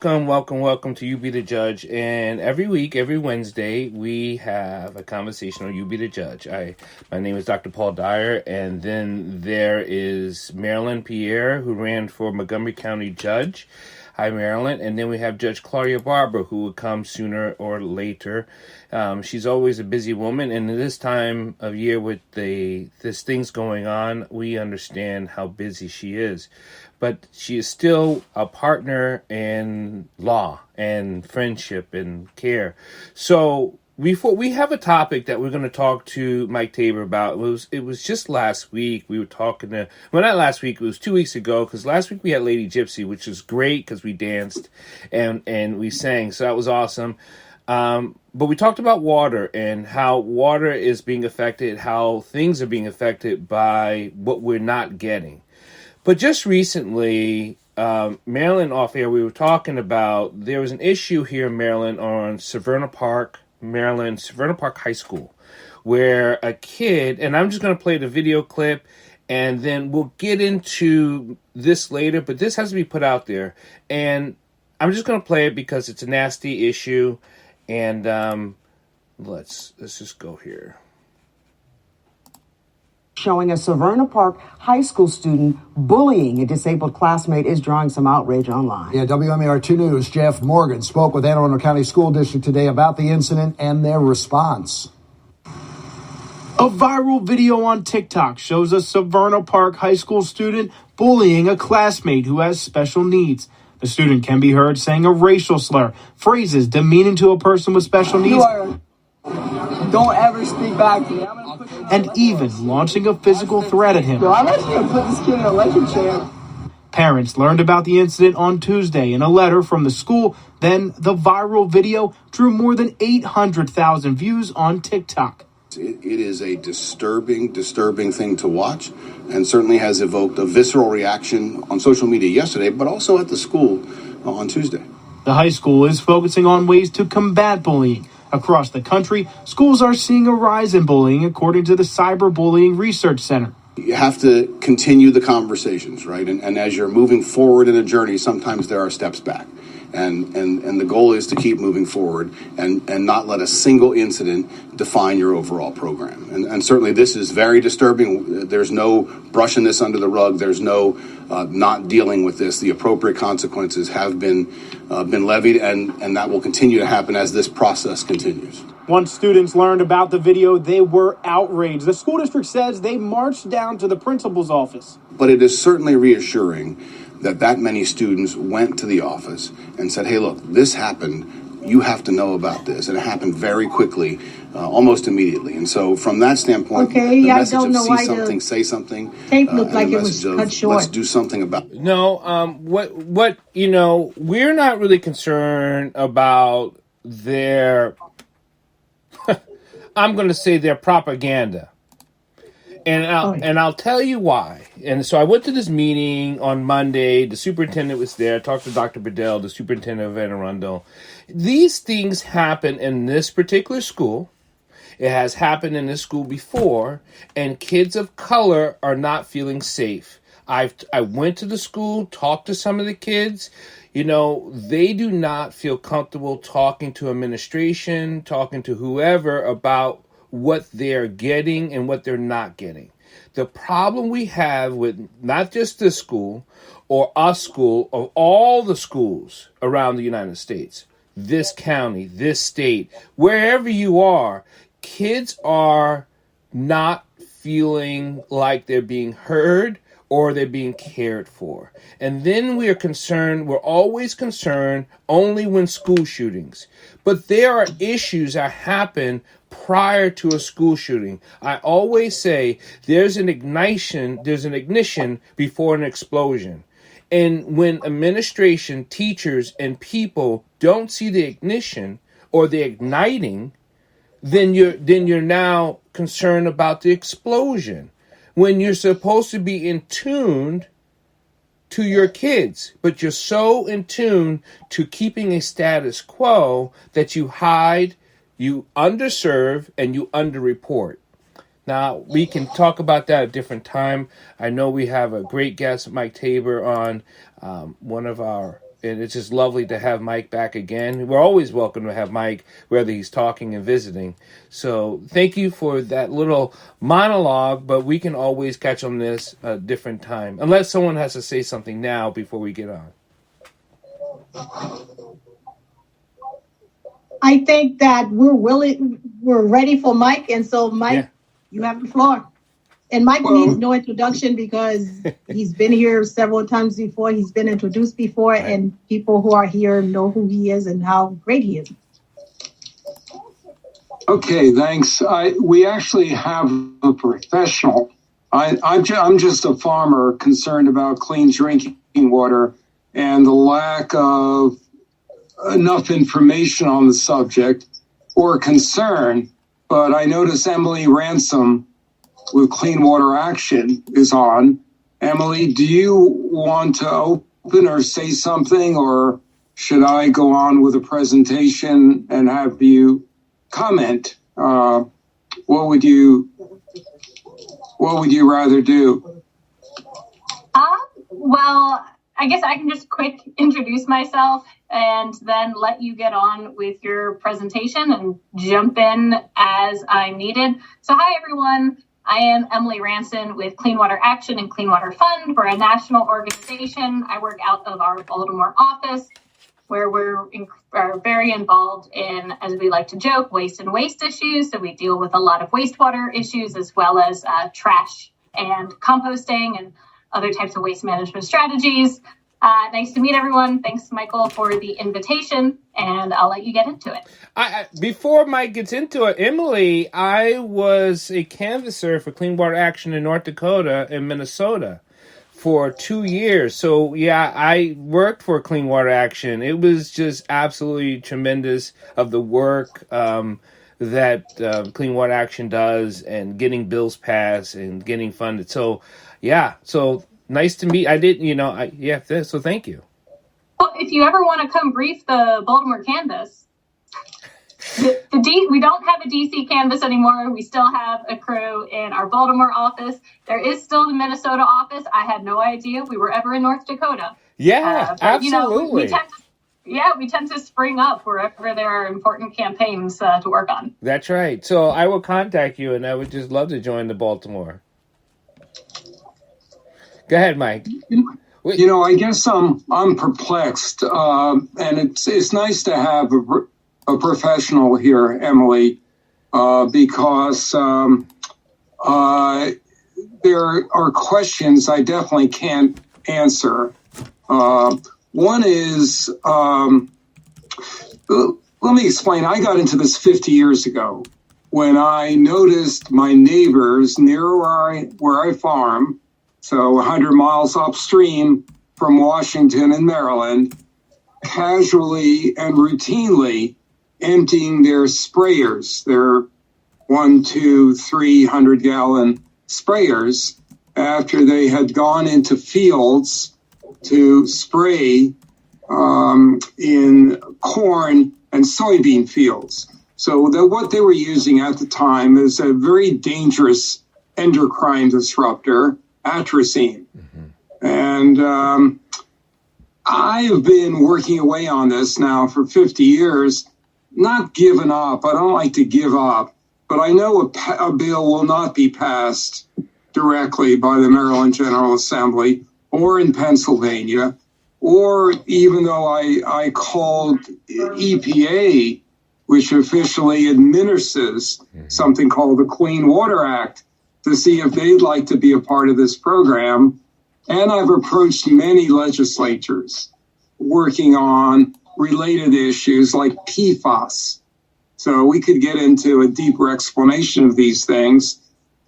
Welcome to You Be the Judge. And every week, every Wednesday, we have a conversation on You Be the Judge. My name is Dr. Paul Dyer, and then there is Marilyn Pierre, who ran for Montgomery County Judge. Hi, Marilyn. And then we have Judge Claudia Barber, who will come sooner or later. She's always a busy woman, and at this time of year with this things going on, we understand how busy she is. But she is still a partner in law and friendship and care. So we have a topic that we're going to talk to Mike Tabor about. It was just last week we were talking to, well, not last week, it was 2 weeks ago, because last week we had Lady Gypsy, which was great because we danced and we sang. So that was awesome. But we talked about water and how water is being affected, how things are being affected by what we're not getting. But just recently, Maryland off air, we were talking about, there was an issue here in Maryland on Severna Park High School, where a kid, and I'm just going to play the video clip, and then we'll get into this later, but this has to be put out there. And I'm just going to play it because it's a nasty issue, and let's just go here. Showing a Severna Park High School student bullying a disabled classmate is drawing some outrage online. Yeah, WMAR 2 News' Jeff Morgan spoke with Anne Arundel County School District today about the incident and their response. A viral video on TikTok shows a Severna Park High School student bullying a classmate who has special needs. The student can be heard saying a racial slur, phrases demeaning to a person with special needs, don't ever speak back to me. and even launching a physical threat at him. I'm actually going to put this kid in an electric chair. Parents learned about the incident on Tuesday in a letter from the school. Then the viral video drew more than 800,000 views on TikTok. It is a disturbing thing to watch, and certainly has evoked a visceral reaction on social media yesterday, but also at the school on Tuesday. The high school is focusing on ways to combat bullying. Across the country, schools are seeing a rise in bullying, according to the Cyberbullying Research Center. You have to continue the conversations, right? And as you're moving forward in a journey, sometimes there are steps back. And the goal is to keep moving forward and not let a single incident define your overall program. And certainly this is very disturbing. There's no brushing this under the rug. There's no not dealing with this. The appropriate consequences have been levied, and that will continue to happen as this process continues. Once students learned about the video, they were outraged. The school district says they marched down to the principal's office. But it is certainly reassuring that many students went to the office and said, hey, look, this happened. You have to know about this. And it happened very quickly, almost immediately. And so from that standpoint, the message of see something, say something. Tape looked like it was cut short. Let's do something about it. No, we're not really concerned about their, I'm going to say their propaganda. And I'll tell you why. And so I went to this meeting on Monday. The superintendent was there. I talked to Dr. Bedell, the superintendent of Anne Arundel. These things happen in this particular school. It has happened in this school before, and kids of color are not feeling safe. I went to the school, talked to some of the kids. They do not feel comfortable talking to administration, talking to whoever about what they're getting and what they're not getting. The problem we have with not just this school or our school, of all the schools around the United States, this county, this state, wherever you are, kids are not feeling like they're being heard or they're being cared for. And then we're always concerned only when school shootings. But there are issues that happen prior to a school shooting. I always say there's an ignition before an explosion. And when administration, teachers, and people don't see the ignition or the igniting, then you're now concerned about the explosion. When you're supposed to be in tune to your kids, but you're so in tune to keeping a status quo that you hide, you underserve, and you underreport. Now, we can talk about that at a different time. I know we have a great guest, Mike Tabor, on one of our and it's just lovely to have Mike back again. We're always welcome to have Mike, whether he's talking and visiting. So thank you for that little monologue, but we can always catch on this a different time, unless someone has to say something now before we get on. I think that we're ready for Mike, and so Mike, you have the floor. And Mike needs no introduction because he's been here several times before. He's been introduced before, and people who are here know who he is and how great he is. Okay, thanks. We actually have a professional. I'm just a farmer concerned about clean drinking water and the lack of enough information on the subject or concern. But I notice Emily Ransom with Clean Water Action is on. Emily, do you want to open or say something, or should I go on with the presentation and have you comment? What would you rather do? Well, I guess I can just quick introduce myself and then let you get on with your presentation and jump in as I'm needed. So hi, everyone. I am Emily Ranson with Clean Water Action and Clean Water Fund. We're a national organization. I work out of our Baltimore office, where we're very involved in, as we like to joke, waste and waste issues. So we deal with a lot of wastewater issues, as well as trash and composting and other types of waste management strategies. Nice to meet everyone. Thanks, Michael, for the invitation, and I'll let you get into it. Before Mike gets into it, Emily, I was a canvasser for Clean Water Action in North Dakota and Minnesota for 2 years. So, yeah, I worked for Clean Water Action. It was just absolutely tremendous of the work that Clean Water Action does and getting bills passed and getting funded. So, yeah, so nice to meet. So thank you. Well, if you ever want to come brief the Baltimore canvas, we don't have a DC canvas anymore. We still have a crew in our Baltimore office. There is still the Minnesota office. I had no idea we were ever in North Dakota. Yeah, but, absolutely. We tend to spring up wherever there are important campaigns to work on. That's right. So I will contact you, and I would just love to join the Baltimore. Go ahead, Mike. I guess I'm perplexed, and it's nice to have a professional here, Emily, because there are questions I definitely can't answer. One is, let me explain. I got into this 50 years ago when I noticed my neighbors near where I farm, so 100 miles upstream from Washington and Maryland, casually and routinely emptying their sprayers, their 300-gallon sprayers, after they had gone into fields to spray in corn and soybean fields. So what they were using at the time is a very dangerous endocrine disruptor, atrazine. Mm-hmm. And I have been working away on this now for 50 years, not given up. I don't like to give up, but I know a bill will not be passed directly by the Maryland General Assembly or in Pennsylvania, or even though I called EPA, which officially administers something called the Clean Water Act, to see if they'd like to be a part of this program. And I've approached many legislatures working on related issues like PFAS. So we could get into a deeper explanation of these things,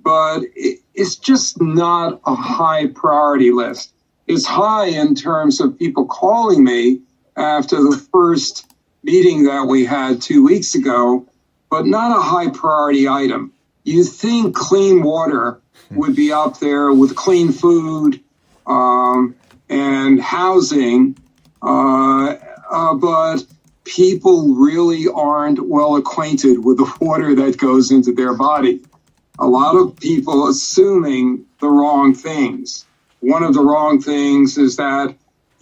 but it's just not a high priority list. It's high in terms of people calling me after the first meeting that we had 2 weeks ago, but not a high priority item. You think clean water would be up there with clean food and housing, but people really aren't well acquainted with the water that goes into their body. A lot of people assuming the wrong things. One of the wrong things is that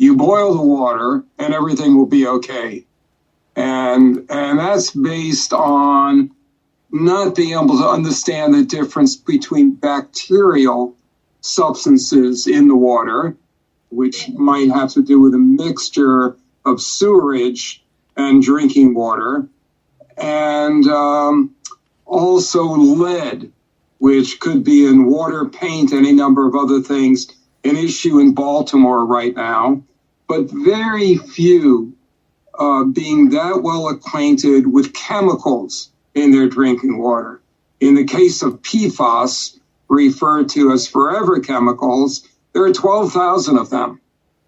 You boil the water and everything will be okay. And that's based on not being able to understand the difference between bacterial substances in the water, which might have to do with a mixture of sewerage and drinking water, and also lead, which could be in water, paint, any number of other things, an issue in Baltimore right now, but very few being that well acquainted with chemicals in their drinking water. In the case of PFAS, referred to as forever chemicals, there are 12,000 of them.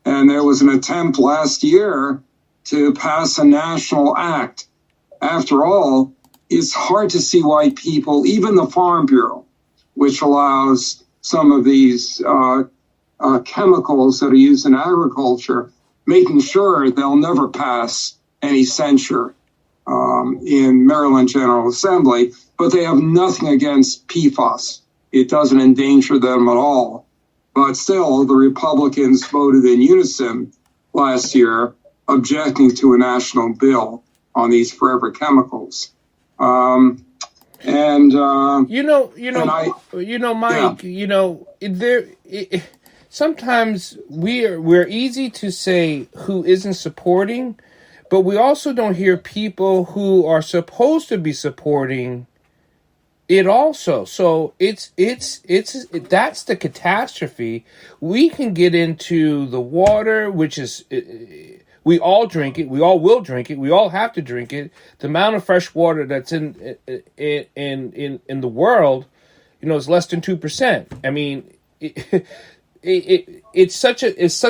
And there was an attempt last year to pass a national act. After all, it's hard to see why people, even the Farm Bureau, which allows some of these chemicals that are used in agriculture, making sure they'll never pass any censure in Maryland General Assembly, but they have nothing against PFAS. It doesn't endanger them at all. But still, the Republicans voted in unison last year, objecting to a national bill on these forever chemicals. Mike, sometimes we're easy to say who isn't supporting, but we also don't hear people who are supposed to be supporting it also. So it's that's the catastrophe. We can get into the water, which is we all drink it, we all will drink it, we all have to drink it. The amount of fresh water that's in the world, is less than 2%. I mean, it's such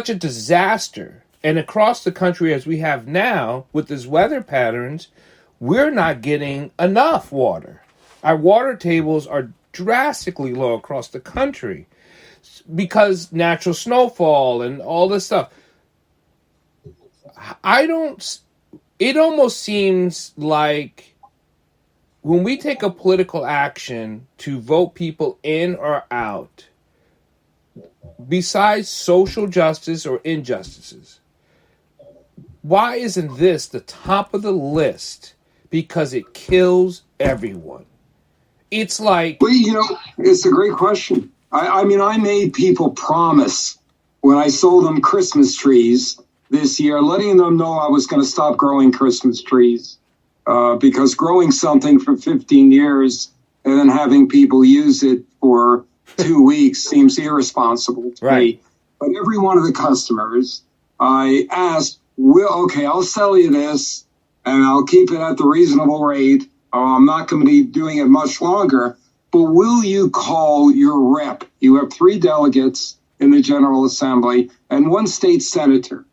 a disaster. And across the country, as we have now with these weather patterns, we're not getting enough water. Our water tables are drastically low across the country because natural snowfall and all this stuff. It almost seems like when we take a political action to vote people in or out, besides social justice or injustices, why isn't this the top of the list? Because it kills everyone. It's like... Well, it's a great question. I mean, I made people promise when I sold them Christmas trees this year, letting them know I was going to stop growing Christmas trees. Because growing something for 15 years and then having people use it for 2 weeks seems irresponsible to me. But every one of the customers, I asked, I'll sell you this and I'll keep it at the reasonable rate. I'm not going to be doing it much longer, but will you call your rep? You have 3 delegates in the General Assembly and 1 state senator.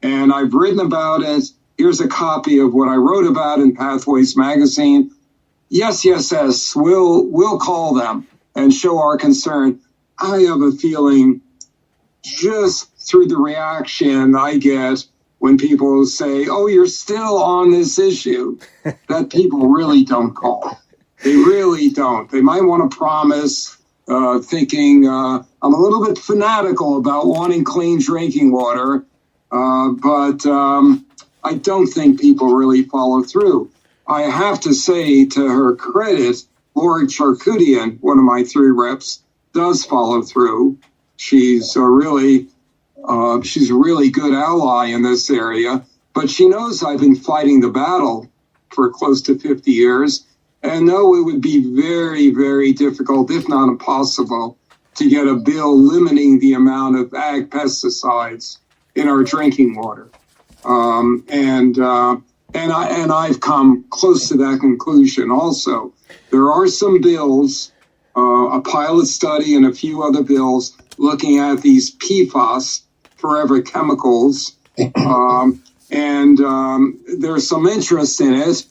And I've written about it. Here's a copy of what I wrote about in Pathways Magazine. Yes, we'll call them and show our concern. I have a feeling just through the reaction I get when people say, you're still on this issue, that people really don't call. They really don't. They might want to promise, thinking I'm a little bit fanatical about wanting clean drinking water, but I don't think people really follow through. I have to say, to her credit, Lori Charkoudian, one of my 3 reps, does follow through. She's a really good ally in this area, but she knows I've been fighting the battle for close to 50 years and know it would be very, very difficult, if not impossible, to get a bill limiting the amount of ag pesticides in our drinking water. And I've come close to that conclusion also. There are some bills, a pilot study and a few other bills looking at these PFAS, forever chemicals, and there's some interest in it.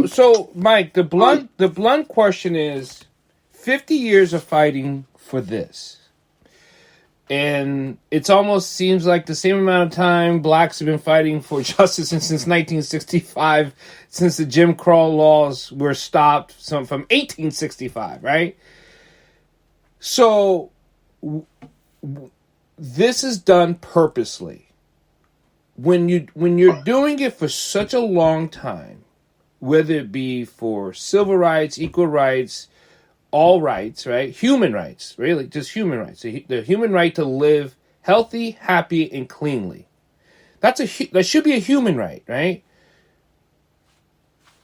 So Mike, the blunt question is, 50 years of fighting for this. And it almost seems like the same amount of time blacks have been fighting for justice since 1965, since the Jim Crow laws were stopped from 1865, right? So this is done purposely. When you're doing it for such a long time, whether it be for civil rights, equal rights, all rights, right? Human rights, really, just human rights. The human right to live healthy, happy, and cleanly. That should be a human right, right?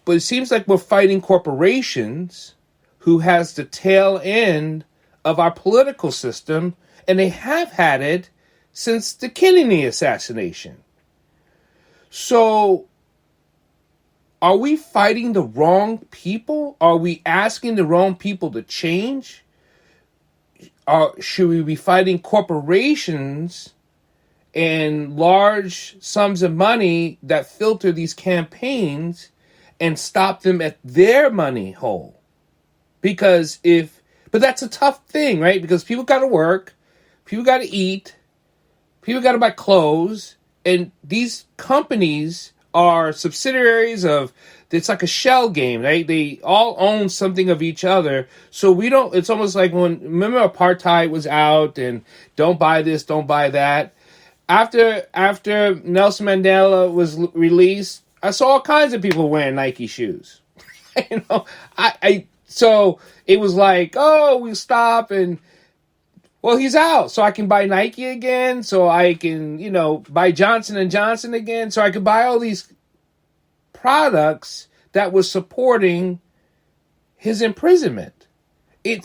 But it seems like we're fighting corporations who has the tail end of our political system, and they have had it since the Kennedy assassination. So, are we fighting the wrong people? Are we asking the wrong people to change? Or should we be fighting corporations and large sums of money that filter these campaigns and stop them at their money hole? But that's a tough thing, right? Because people got to work, people got to eat, people got to buy clothes, and these companies are subsidiaries of, it's like a shell game, right? They all own something of each other. So it's almost like remember apartheid was out and don't buy this, don't buy that. After Nelson Mandela was released, I saw all kinds of people wearing Nike shoes. So it was like, oh, we stop and, well, he's out, so I can buy Nike again, so I can, buy Johnson & Johnson again, so I can buy all these products that was supporting his imprisonment. I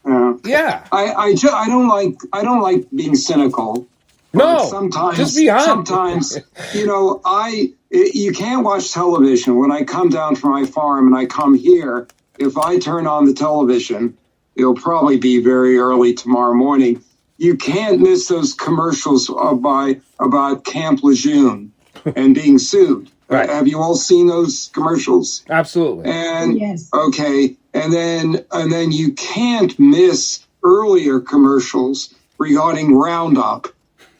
don't like being cynical. No, sometimes, just be honest. Sometimes, you can't watch television. When I come down from my farm and I come here, if I turn on the television, it'll probably be very early tomorrow morning. You can't miss those commercials about Camp Lejeune and being sued. Right. Have you all seen those commercials? Absolutely. And yes. Okay, and then you can't miss earlier commercials regarding Roundup.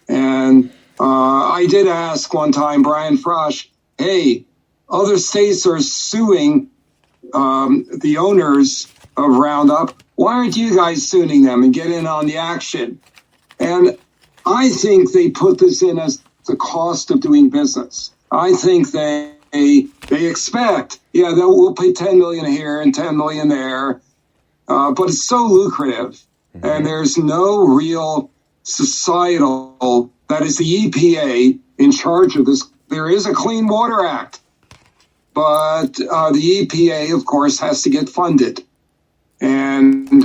And I did ask one time Brian Frosch, hey, other states are suing the owners of Roundup. Why aren't you guys suing them and get in on the action? And I think they put this in as the cost of doing business. I think they expect, we'll pay $10 million here and $10 million there, but it's so lucrative, and there's no real societal, that is the EPA, in charge of this. There is a Clean Water Act, but the EPA, of course, has to get funded. And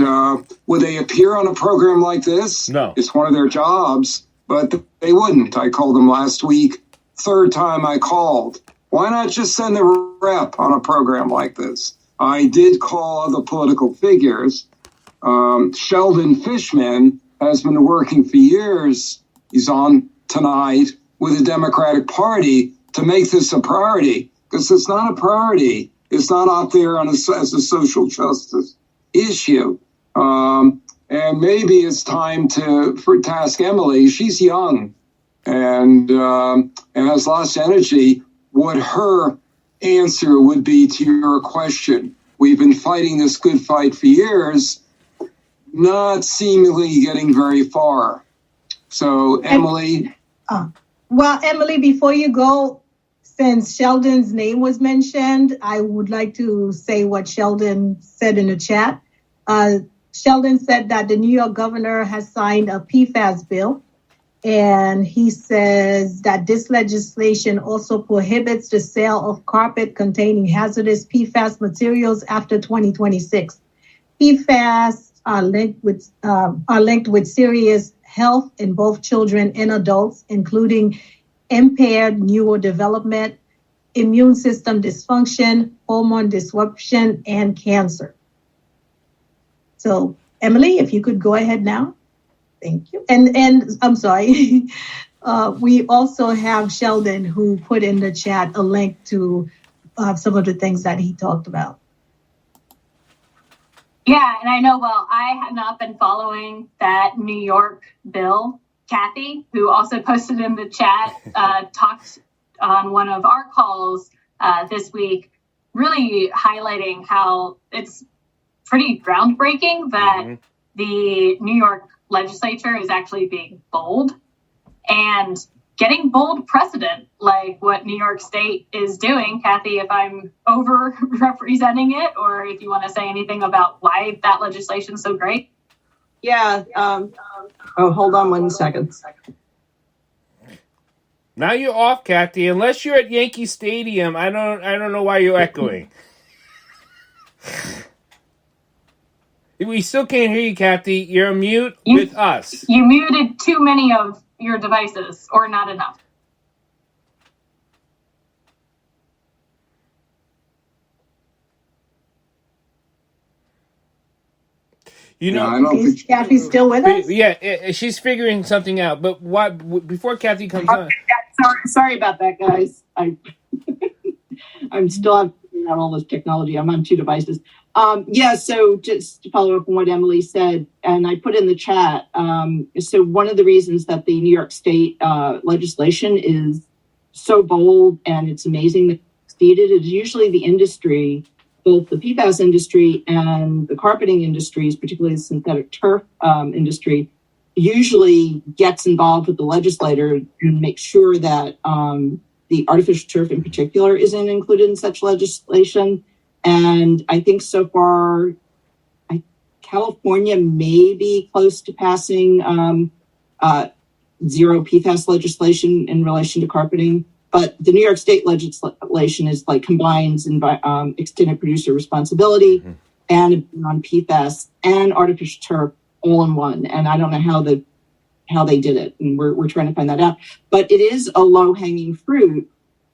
would they appear on a program like this? No. It's one of their jobs, but they wouldn't. I called them last week. Third time I called. Why not just send a rep on a program like this? I did call other political figures. Sheldon Fishman has been working for years. He's on tonight with the Democratic Party to make this a priority, because it's not a priority. It's not out there as a social justice issue. And maybe it's time to ask Emily. She's young and has lots of energy. What her answer would be to your question. We've been fighting this good fight for years, not seemingly getting very far. So, Emily. Well, Emily, before you go, since Sheldon's name was mentioned, I would like to say what Sheldon said in the chat. Sheldon said that the New York governor has signed a PFAS bill, and he says that this legislation also prohibits the sale of carpet containing hazardous PFAS materials after 2026. PFAS are linked with serious health in both children and adults, including impaired neurodevelopment, immune system dysfunction, hormone disruption, and cancer. So, Emily, if you could go ahead now. Thank you. And I'm sorry. We also have Sheldon, who put in the chat a link to some of the things that he talked about. Yeah, and I know, I had not been following that New York bill. Kathy, who also posted in the chat, talked on one of our calls this week, really highlighting how it's pretty groundbreaking that the New York legislature is actually being bold and getting bold precedent, like what New York State is doing. Kathy, if I'm over representing it, or if you want to say anything about why that legislation is so great. Yeah. Hold on 1 second. Now you're off, Kathy. Unless you're at Yankee Stadium, I don't know why you're echoing. We still can't hear you, Kathy. You're on mute with us. You muted too many of your devices, or not enough. You know, I don't think Kathy's still with us? Yeah, she's figuring something out. But before Kathy comes on. Sorry about that, guys. I'm still figuring out all this technology. I'm on 2 devices. So just to follow up on what Emily said, and I put in the chat, so one of the reasons that the New York State legislation is so bold and it's amazing that it's succeeded is usually the industry, both the PFAS industry and the carpeting industries, particularly the synthetic turf industry, usually gets involved with the legislator and makes sure that the artificial turf in particular isn't included in such legislation. And I think so far, California may be close to passing zero PFAS legislation in relation to carpeting. But the New York State legislation is combines extended producer responsibility and on PFAS and artificial turf all in one. And I don't know how they did it, and we're trying to find that out. But it is a low hanging fruit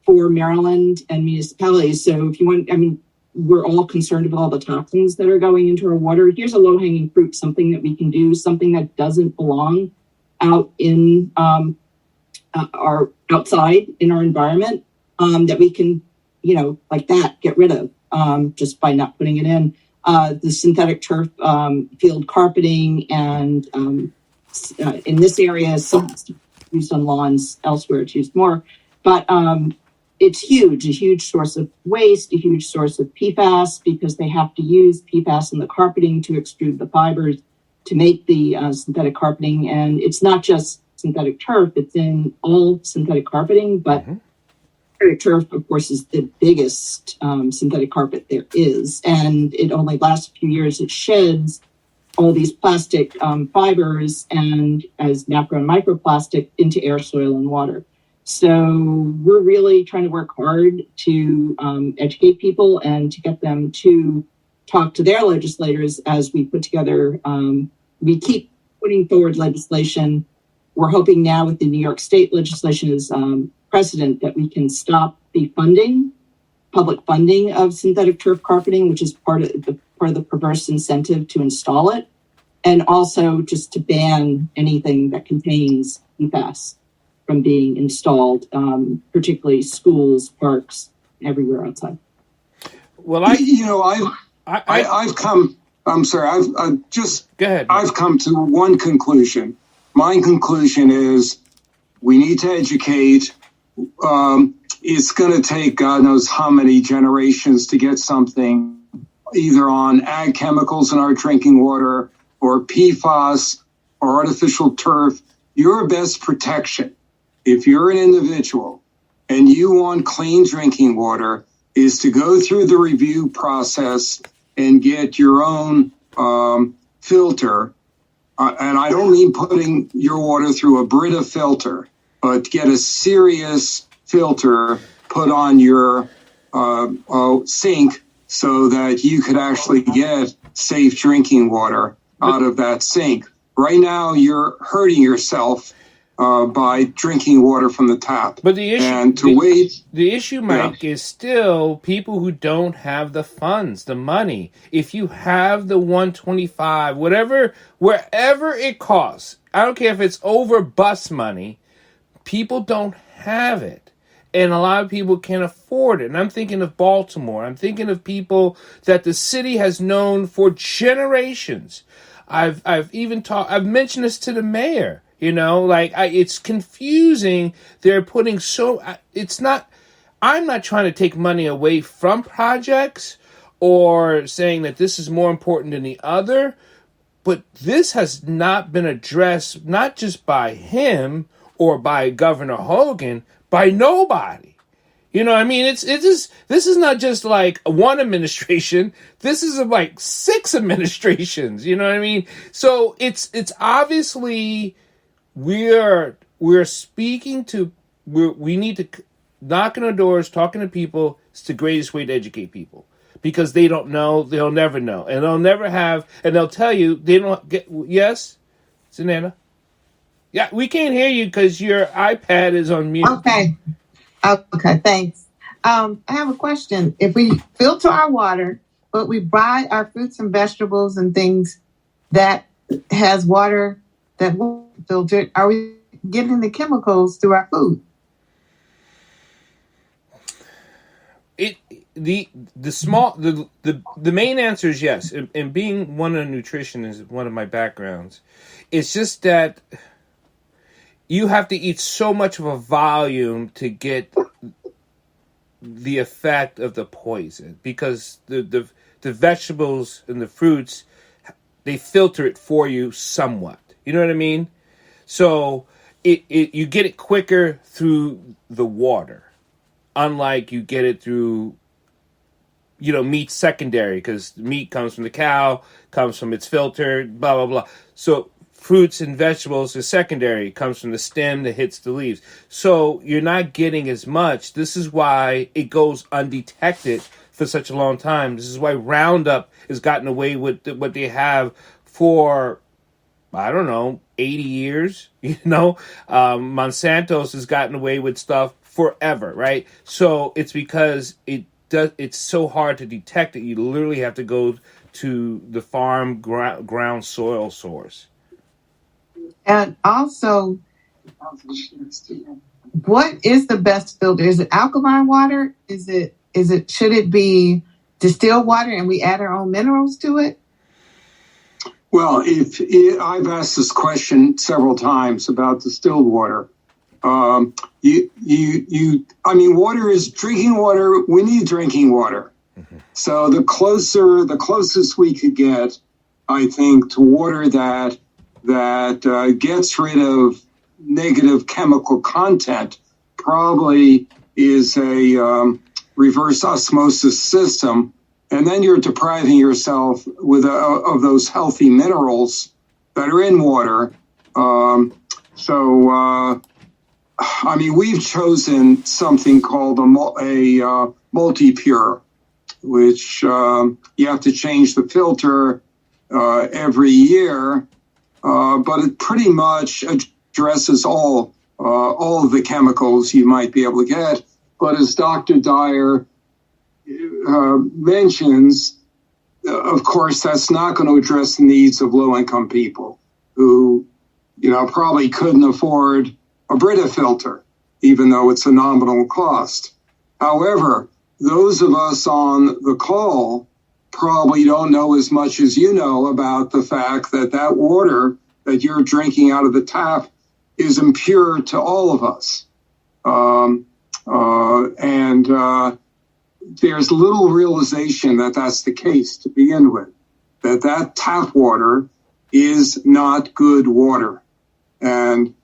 for Maryland and municipalities. So if you want, we're all concerned about all the toxins that are going into our water. Here's a low hanging fruit, something that we can do, something that doesn't belong out in our outside in our environment, that we can, get rid of just by not putting it in. The synthetic turf field carpeting and in this area, some used on lawns, elsewhere it's used more. But it's huge, a huge source of waste, a huge source of PFAS, because they have to use PFAS in the carpeting to extrude the fibers to make the synthetic carpeting. And it's not just synthetic turf, it's in all synthetic carpeting, but synthetic turf, of course, is the biggest synthetic carpet there is. And it only lasts a few years. It sheds all these plastic fibers and as macro and microplastic into air, soil, and water. So we're really trying to work hard to educate people and to get them to talk to their legislators as we put together. We keep putting forward legislation. We're hoping now with the New York State legislation as precedent that we can stop the public funding of synthetic turf carpeting, which is part of the perverse incentive to install it, and also just to ban anything that contains PFAS from being installed, particularly schools, parks, everywhere outside. Well, I've come. I'm sorry. Go ahead. I've come to one conclusion. My conclusion is we need to educate. It's going to take God knows how many generations to get something either on ag chemicals in our drinking water or PFAS or artificial turf. Your best protection, if you're an individual and you want clean drinking water, is to go through the review process and get your own filter. And I don't mean putting your water through a Brita filter, but get a serious filter put on your sink so that you could actually get safe drinking water out of that sink. Right now, you're hurting yourself by drinking water from the tap. But the issue, the issue, Mike, is still people who don't have the funds, the money. If you have the $125, wherever it costs, I don't care if it's over bus money, people don't have it. And a lot of people can't afford it. And I'm thinking of Baltimore. I'm thinking of people that the city has known for generations. I've mentioned this to the mayor. It's confusing. They're putting I'm not trying to take money away from projects or saying that this is more important than the other. But this has not been addressed, not just by him or by Governor Hogan, by nobody. You know, I mean, this is not just like one administration. This is like 6 administrations. You know what I mean? So it's obviously we're speaking to, we need to knocking on doors, talking to people. It's the greatest way to educate people, because they don't know, they'll never know, and they'll never have, and they'll tell you they don't get. Yes, Zanana? Yeah, we can't hear you because your iPad is on mute. Okay, thanks. I have a question. If we filter our water, but we buy our fruits and vegetables and things that has water that won't filter, are we getting the chemicals through our food? The main answer is yes, and being one of nutrition is one of my backgrounds. It's just that you have to eat so much of a volume to get the effect of the poison, because the vegetables and the fruits, they filter it for you somewhat. You know what I mean? So you get it quicker through the water. Unlike you get it through, meat secondary, because meat comes from the cow, comes from its filter, blah, blah, blah. So fruits and vegetables is secondary, comes from the stem that hits the leaves. So you're not getting as much. This is why it goes undetected for such a long time. This is why Roundup has gotten away with what they have for, I don't know, 80 years. Monsanto's has gotten away with stuff forever, right? So it's because it's so hard to detect it. You literally have to go to the farm ground soil source. And also, what is the best filter? Is it alkaline water? Should it be distilled water and we add our own minerals to it? Well, I've asked this question several times about distilled water. Water is drinking water. We need drinking water. Mm-hmm. So the closest we could get, I think, to water that gets rid of negative chemical content probably is a reverse osmosis system. And then you're depriving yourself of those healthy minerals that are in water. We've chosen something called a multi-pure, which you have to change the filter every year, but it pretty much addresses all of the chemicals you might be able to get. But as Dr. Dyer mentions, of course, that's not going to address the needs of low-income people who, probably couldn't afford a Brita filter, even though it's a nominal cost. However, those of us on the call probably don't know as much as you know about the fact that water that you're drinking out of the tap is impure to all of us. There's little realization that that's the case to begin with, that tap water is not good water. And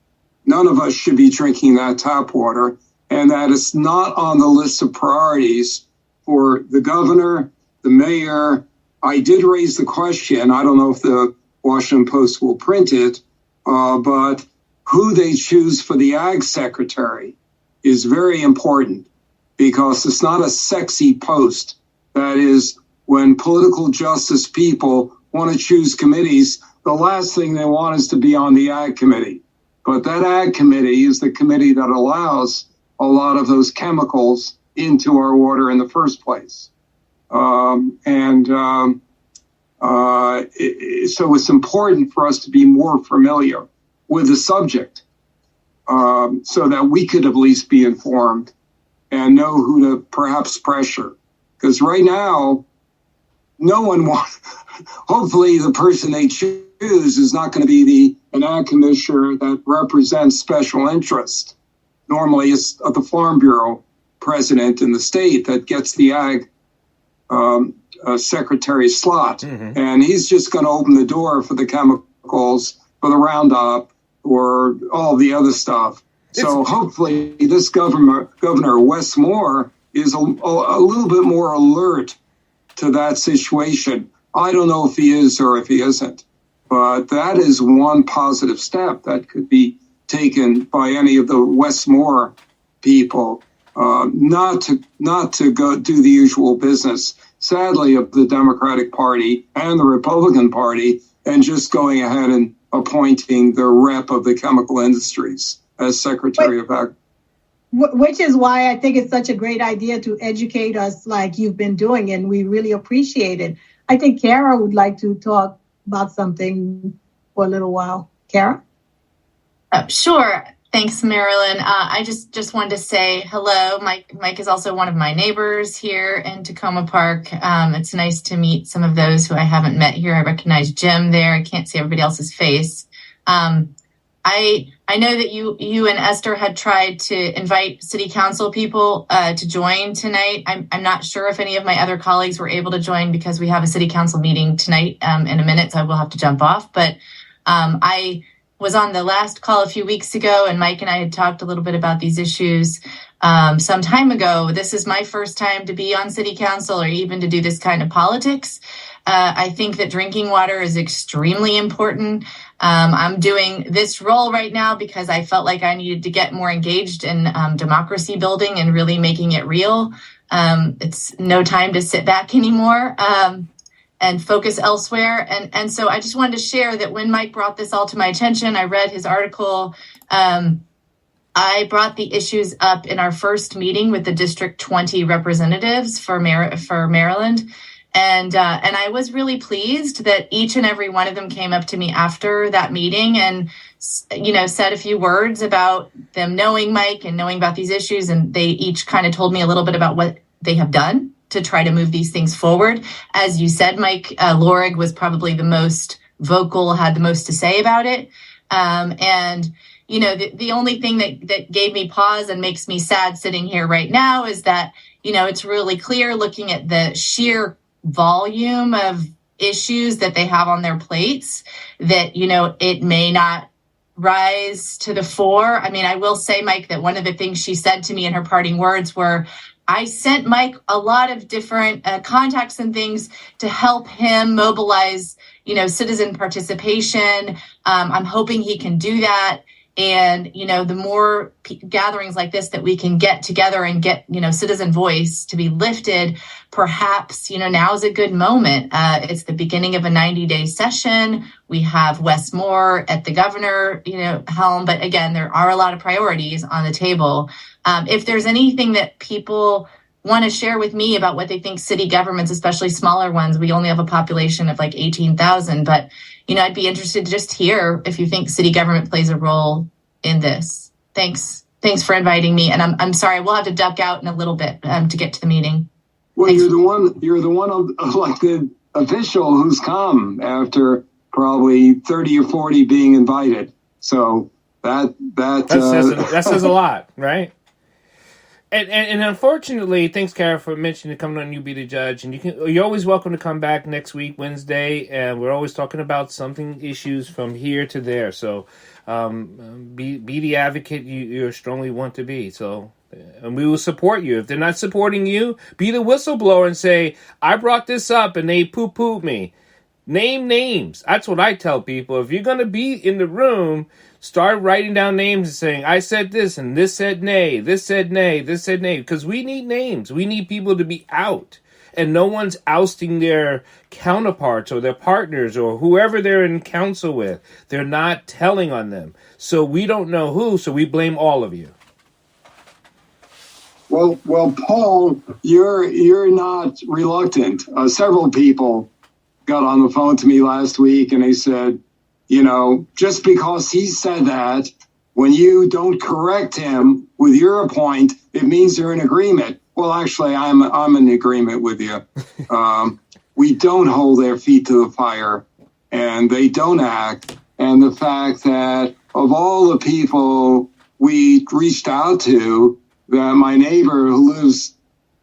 none of us should be drinking that tap water, and that it's not on the list of priorities for the governor, the mayor. I did raise the question, I don't know if the Washington Post will print it, but who they choose for the ag secretary is very important, because it's not a sexy post. That is, when political justice people want to choose committees, the last thing they want is to be on the ag committee. But that ag committee is the committee that allows a lot of those chemicals into our water in the first place. So it's important for us to be more familiar with the subject, so that we could at least be informed and know who to perhaps pressure. Because right now, no one wants, hopefully the person they choose is not going to be an ag commissioner that represents special interest. Normally it's the Farm Bureau president in the state that gets the ag secretary slot. And he's just going to open the door for the chemicals, for the Roundup, or all the other stuff. So hopefully this Governor Wes Moore is a little bit more alert to that situation. I don't know if he is or if he isn't, but that is one positive step that could be taken by any of the Wes Moore people, not to go do the usual business, sadly, of the Democratic Party and the Republican Party, and just going ahead and appointing the rep of the chemical industries as Secretary of Agriculture. Which is why I think it's such a great idea to educate us like you've been doing, and we really appreciate it. I think Kara would like to talk about something for a little while. Kara? Sure. Thanks, Marilyn. I just wanted to say hello. Mike is also one of my neighbors here in Tacoma Park. It's nice to meet some of those who I haven't met here. I recognize Jim there. I can't see everybody else's face. I know that you and Esther had tried to invite city council people to join tonight. I'm not sure if any of my other colleagues were able to join because we have a city council meeting tonight in a minute, so I will have to jump off. But I was on the last call a few weeks ago, and Mike and I had talked a little bit about these issues some time ago. This is my first time to be on city council or even to do this kind of politics. I think that drinking water is extremely important. I'm doing this role right now because I felt like I needed to get more engaged in democracy building and really making it real. It's no time to sit back anymore and focus elsewhere. And so I just wanted to share that when Mike brought this all to my attention, I read his article. I brought the issues up in our first meeting with the District 20 representatives for Maryland. And I was really pleased that each and every one of them came up to me after that meeting and, said a few words about them knowing Mike and knowing about these issues. And they each kind of told me a little bit about what they have done to try to move these things forward. As you said, Mike, Lorig was probably the most vocal, had the most to say about it. The only thing that gave me pause and makes me sad sitting here right now is that, it's really clear looking at the sheer volume of issues that they have on their plates that, it may not rise to the fore. I mean, I will say, Mike, that one of the things she said to me in her parting words were, I sent Mike a lot of different contacts and things to help him mobilize, citizen participation. I'm hoping he can do that. And, the more gatherings like this that we can get together and get, citizen voice to be lifted, perhaps, now is a good moment. It's the beginning of a 90-day session. We have Wes Moore at the governor, helm. But again, there are a lot of priorities on the table. If there's anything that people want to share with me about what they think city governments, especially smaller ones, we only have a population of like 18,000, but I'd be interested to just hear if you think city government plays a role in this. Thanks for inviting me. And I'm sorry, we'll have to duck out in a little bit to get to the meeting. Well, thanks. You're the one elected official who's come after probably 30 or 40 being invited. So that says a lot, right? And unfortunately, thanks, Kara, for mentioning coming on You Be the Judge. And you're always welcome to come back next week, Wednesday. And we're always talking about something issues from here to there. So be the advocate you strongly want to be. So, and we will support you. If they're not supporting you, be the whistleblower and say, I brought this up and they poo-pooed me. Name names. That's what I tell people. If you're going to be in the room, start writing down names and saying, I said this and this said nay, this said nay, this said nay. Because we need names. We need people to be out. And no one's ousting their counterparts or their partners or whoever they're in council with. They're not telling on them. So we don't know who, so we blame all of you. Well, Paul, you're not reluctant. Several people got on the phone to me last week and they said, just because he said that, when you don't correct him with your point, it means you're in agreement. Well, actually, I'm in agreement with you. We don't hold their feet to the fire and they don't act. And the fact that of all the people we reached out to, that my neighbor who lives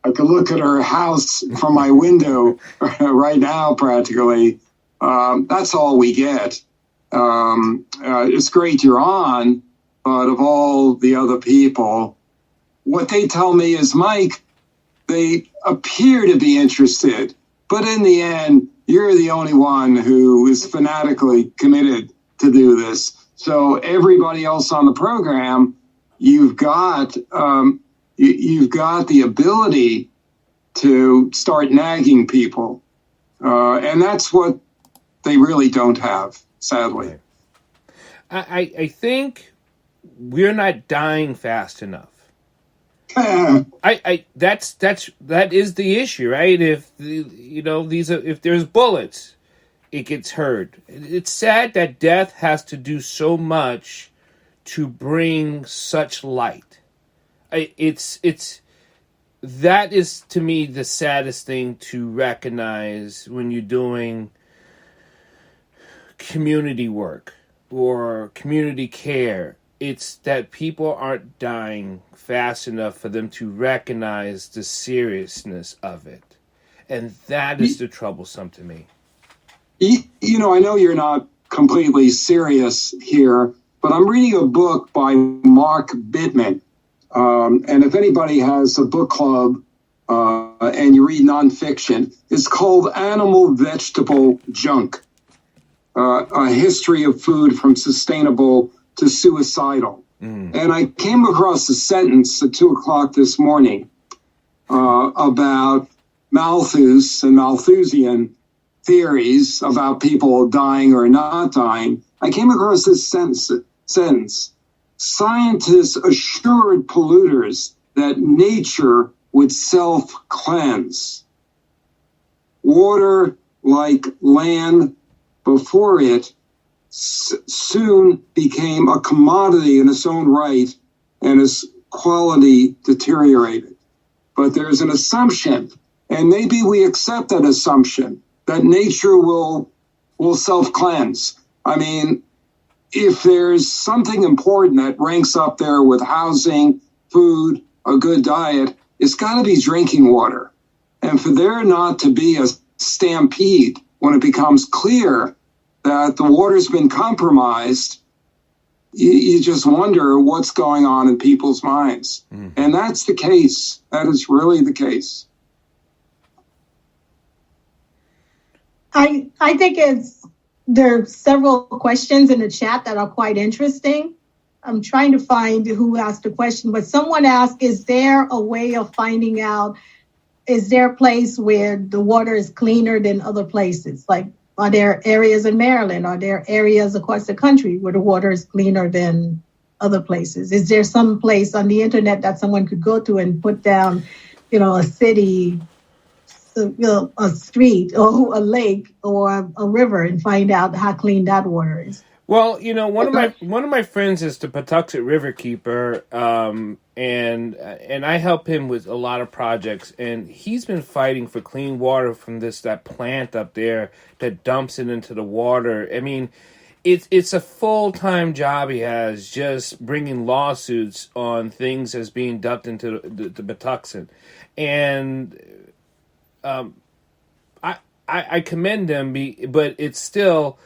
I could look at her house from my window right now, practically. That's all we get. It's great you're on, but of all the other people, what they tell me is, Mike, they appear to be interested, but in the end, you're the only one who is fanatically committed to do this. So everybody else on the program, you've got the ability to start nagging people, and that's what they really don't have, sadly. I think we're not dying fast enough. That is the issue, right? If if there's bullets, it gets heard. It's sad that death has to do so much to bring such light. That is to me the saddest thing to recognize when you're doing community work or community care. It's that people aren't dying fast enough for them to recognize the seriousness of it. And that is the troublesome to me. I know you're not completely serious here, but I'm reading a book by Mark Bittman. And if anybody has a book club and you read nonfiction, it's called Animal Vegetable Junk, A History of Food from Sustainable to Suicidal. And I came across a sentence at 2:00 this morning about Malthus and Malthusian theories about people dying or not dying. I came across this sentence. Scientists assured polluters that nature would self-cleanse. Water, like land before it, soon became a commodity in its own right, and its quality deteriorated. But there's an assumption, and maybe we accept that assumption, that nature will self-cleanse. I mean, if there's something important that ranks up there with housing, food, a good diet, it's got to be drinking water. And for there not to be a stampede when it becomes clear that the water's been compromised, you just wonder what's going on in people's minds. And that's the case. That is really the case. I think there are several questions in the chat that are quite interesting. I'm trying to find who asked the question, but someone asked, is there a way of finding out, is there a place where the water is cleaner than other places? Like, are there areas in Maryland? Are there areas across the country where the water is cleaner than other places? Is there some place on the internet that someone could go to and put down, a city, a street or a lake or a river and find out how clean that water is? Well, one of my friends is the Patuxent River Keeper, and I help him with a lot of projects, and he's been fighting for clean water from that plant up there that dumps it into the water. I mean, it's a full-time job he has, just bringing lawsuits on things as being dumped into the Patuxent, and I commend him, but it's still.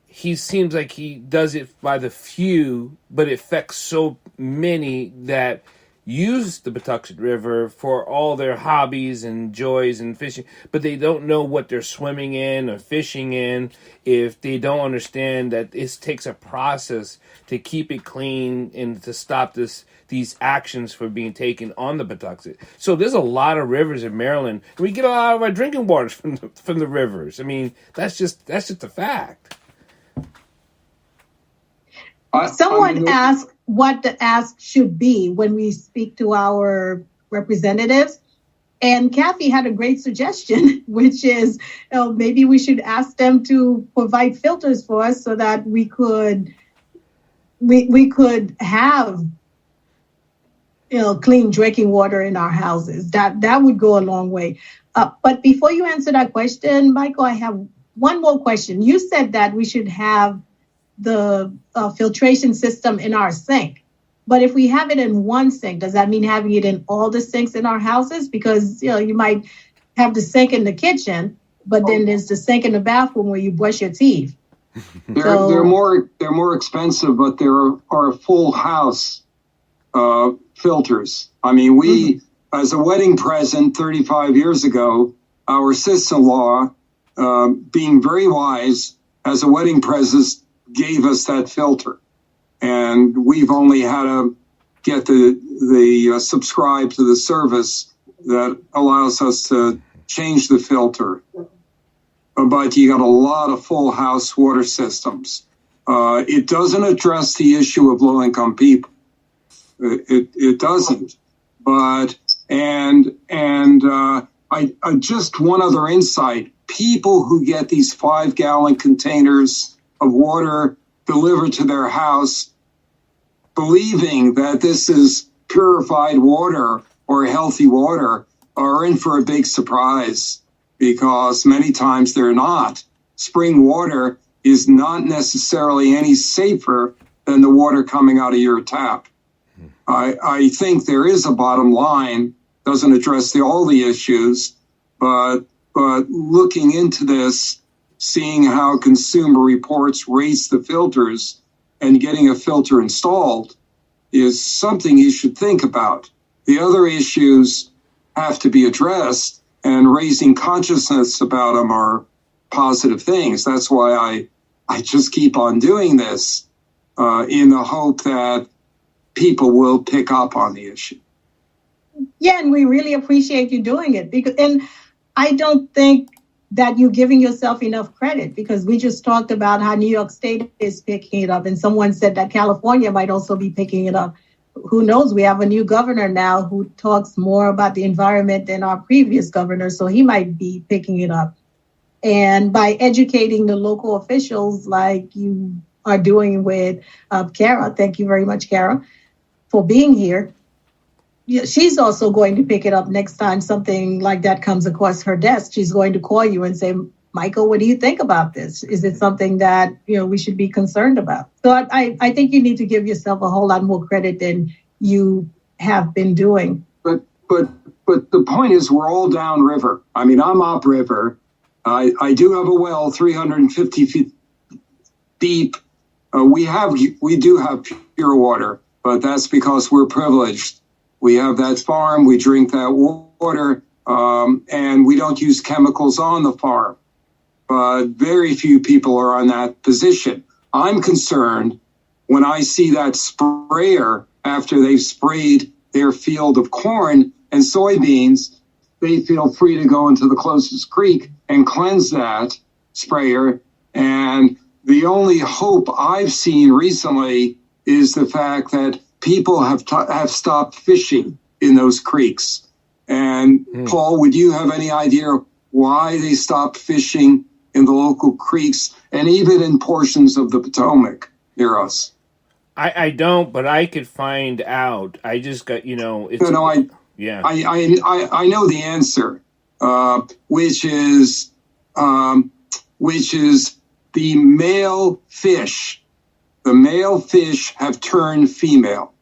He seems like he does it by the few, but it affects so many that use the Patuxent River for all their hobbies and joys and fishing, but they don't know what they're swimming in or fishing in if they don't understand that it takes a process to keep it clean and to stop these actions from being taken on the Patuxent. So there's a lot of rivers in Maryland. We get a lot of our drinking waters from the rivers. I mean, that's just a fact. Someone asked what the ask should be when we speak to our representatives. And Kathy had a great suggestion, which is maybe we should ask them to provide filters for us so that we could have clean drinking water in our houses. That would go a long way. But before you answer that question, Michael, I have one more question. You said that we should have the filtration system in our sink. But if we have it in one sink, does that mean having it in all the sinks in our houses? Because, you might have the sink in the kitchen, but then there's the sink in the bathroom where you brush your teeth. They're more expensive, but there are full house filters. I mean, we, as a wedding present 35 years ago, our sister-in-law, being very wise, as a wedding present, gave us that filter. And we've only had to get the subscribe to the service that allows us to change the filter. But you got a lot of full house water systems. It doesn't address the issue of low-income people. It doesn't. But I just one other insight: people who get these 5-gallon containers of water delivered to their house, believing that this is purified water or healthy water, are in for a big surprise, because many times they're not. Spring water is not necessarily any safer than the water coming out of your tap. I think there is a bottom line, doesn't address all the issues, but looking into this, seeing how Consumer Reports rates the filters and getting a filter installed is something you should think about. The other issues have to be addressed, and raising consciousness about them are positive things. That's why I just keep on doing this in the hope that people will pick up on the issue. Yeah, and we really appreciate you doing it. And I don't think that you're giving yourself enough credit, because we just talked about how New York State is picking it up, and someone said that California might also be picking it up. Who knows? We have a new governor now who talks more about the environment than our previous governor, so he might be picking it up. And by educating the local officials like you are doing with Kara, thank you very much, Kara, for being here. She's also going to pick it up next time something like that comes across her desk. She's going to call you and say, Michael, what do you think about this? Is it something that we should be concerned about? So I think you need to give yourself a whole lot more credit than you have been doing. But the point is, we're all downriver. I mean, I'm upriver. I do have a well 350 feet deep. We do have pure water, but that's because we're privileged. We have that farm, we drink that water, and we don't use chemicals on the farm. But very few people are on that position. I'm concerned when I see that sprayer after they've sprayed their field of corn and soybeans. They feel free to go into the closest creek and cleanse that sprayer. And the only hope I've seen recently is the fact that people have stopped fishing in those creeks. And Paul, would you have any idea why they stopped fishing in the local creeks and even in portions of the Potomac near us? I don't, but I could find out. I just got, it's... Yeah. I know the answer, which is the male fish. The male fish have turned female.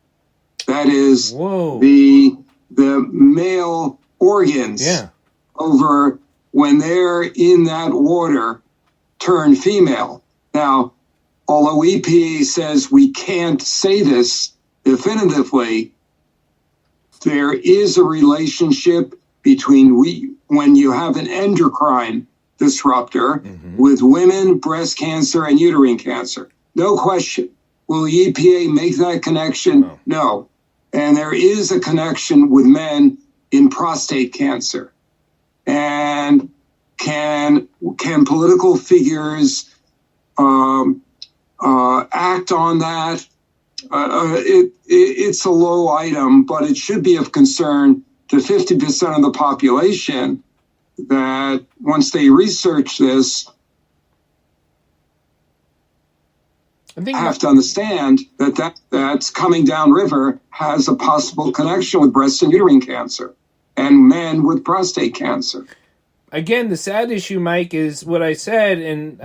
That is, the male organs over when they're in that water turn female. Now, although EPA says we can't say this definitively, there is a relationship between when you have an endocrine disruptor with women, breast cancer, and uterine cancer. No question. Will the EPA make that connection? No. And there is a connection with men in prostate cancer. And can political figures act on that? It's a low item, but it should be of concern to 50% of the population that once they research this, have to understand that's coming downriver has a possible connection with breast and uterine cancer and men with prostate cancer. Again, the sad issue, Mike, is what I said, and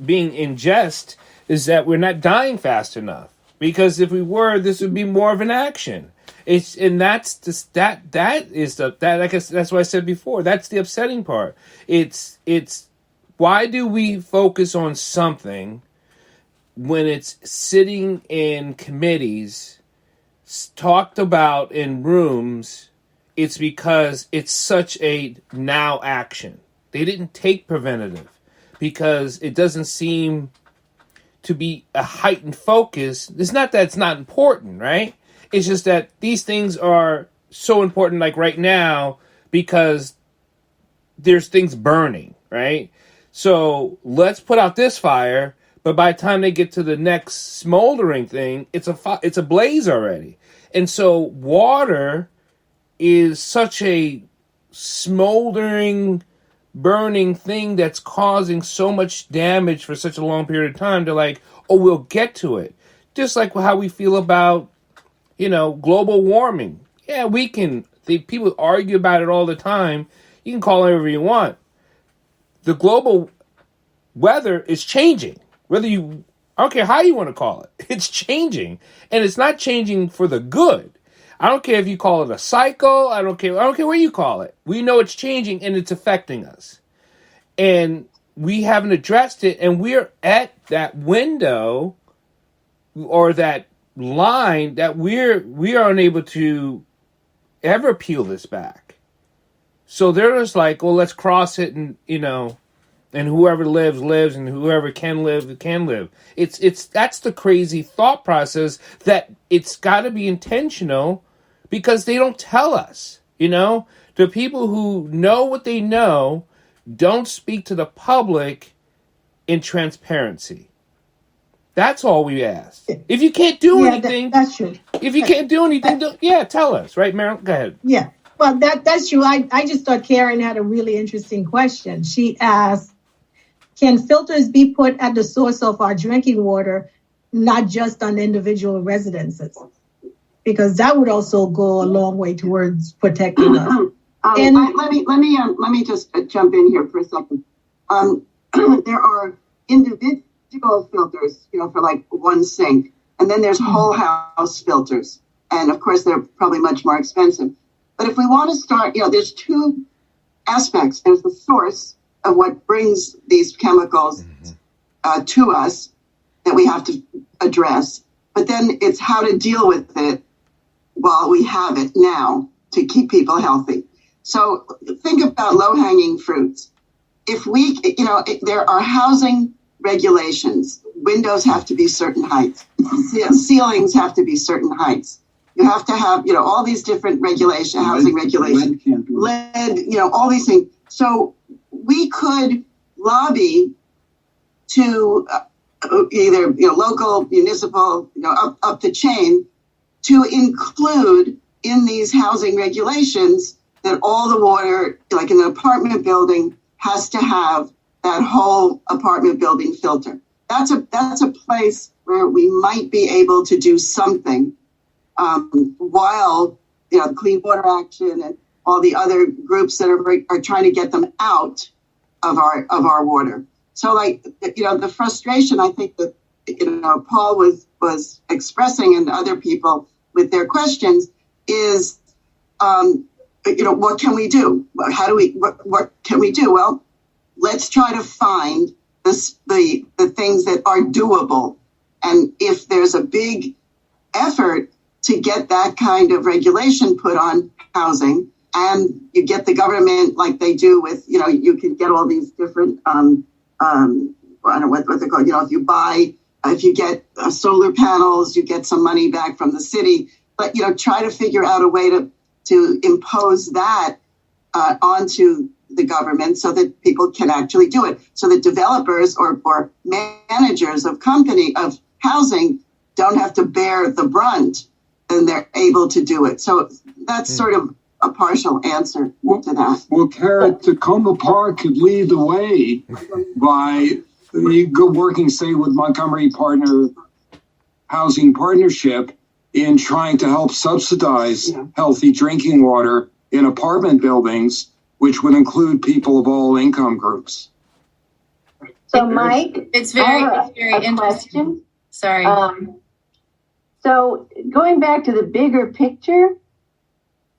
being in jest, is that we're not dying fast enough. Because if we were, this would be more of an action. That's just that I guess that's what I said before. That's the upsetting part. It's why do we focus on something when it's sitting in committees, talked about in rooms? It's because it's such a now action. They didn't take preventative because it doesn't seem to be a heightened focus. It's not that it's not important, right? It's just that these things are so important, like right now, because there's things burning, right? So let's put out this fire, but by the time they get to the next smoldering thing, it's a blaze already. And so water is such a smoldering, burning thing that's causing so much damage for such a long period of time. They're like, oh, we'll get to it. Just like how we feel about, global warming. Yeah, people argue about it all the time. You can call it whatever you want. The global weather is changing. I don't care how you want to call it. It's changing. And it's not changing for the good. I don't care if you call it a cycle. I don't care what you call it. We know it's changing and it's affecting us. And we haven't addressed it. And we're at that window or that line that we are unable to ever peel this back. So they're just like, well, let's cross it and whoever lives, and whoever can live, can live. That's the crazy thought process that it's got to be intentional because they don't tell us, The people who know what they know don't speak to the public in transparency. That's all we ask. If you can't do anything, that's true. If you can't do anything, tell us, right, Meryl? Go ahead. Yeah, well, that's true. I just thought Karen had a really interesting question. She asked, can filters be put at the source of our drinking water, not just on individual residences? Because that would also go a long way towards protecting us. Let me just jump in here for a second. There are individual filters, for like one sink, and then there's whole house filters, and of course they're probably much more expensive. But if we want to start, there's two aspects. There's the source of what brings these chemicals to us that we have to address, but then it's how to deal with it while we have it now to keep people healthy. So think about low-hanging fruits. If we, there are housing regulations. Windows have to be certain heights. Ceilings have to be certain heights. You have to have, all these different housing regulations. Lead, all these things. So we could lobby to either, local, municipal, up the chain to include in these housing regulations that all the water, like in an apartment building, has to have that whole apartment building filter. That's a place where we might be able to do something while Clean Water Action and all the other groups that are trying to get them out of our water. So the frustration I think that Paul was expressing and other people with their questions is what can we do? What can we do? Well, let's try to find the things that are doable. And if there's a big effort to get that kind of regulation put on housing, and you get the government like they do with, you can get all these different, I don't know what they're called. If you get solar panels, you get some money back from the city. But, try to figure out a way to impose that onto the government so that people can actually do it. So that developers or managers of housing don't have to bear the brunt, and they're able to do it. So that's sort of a partial answer to that. Well, Karen, Tacoma Park could lead the way by working, say, with Montgomery Housing Partnership in trying to help subsidize healthy drinking water in apartment buildings, which would include people of all income groups. So, Mike, it's very interesting. Question. Sorry. So going back to the bigger picture,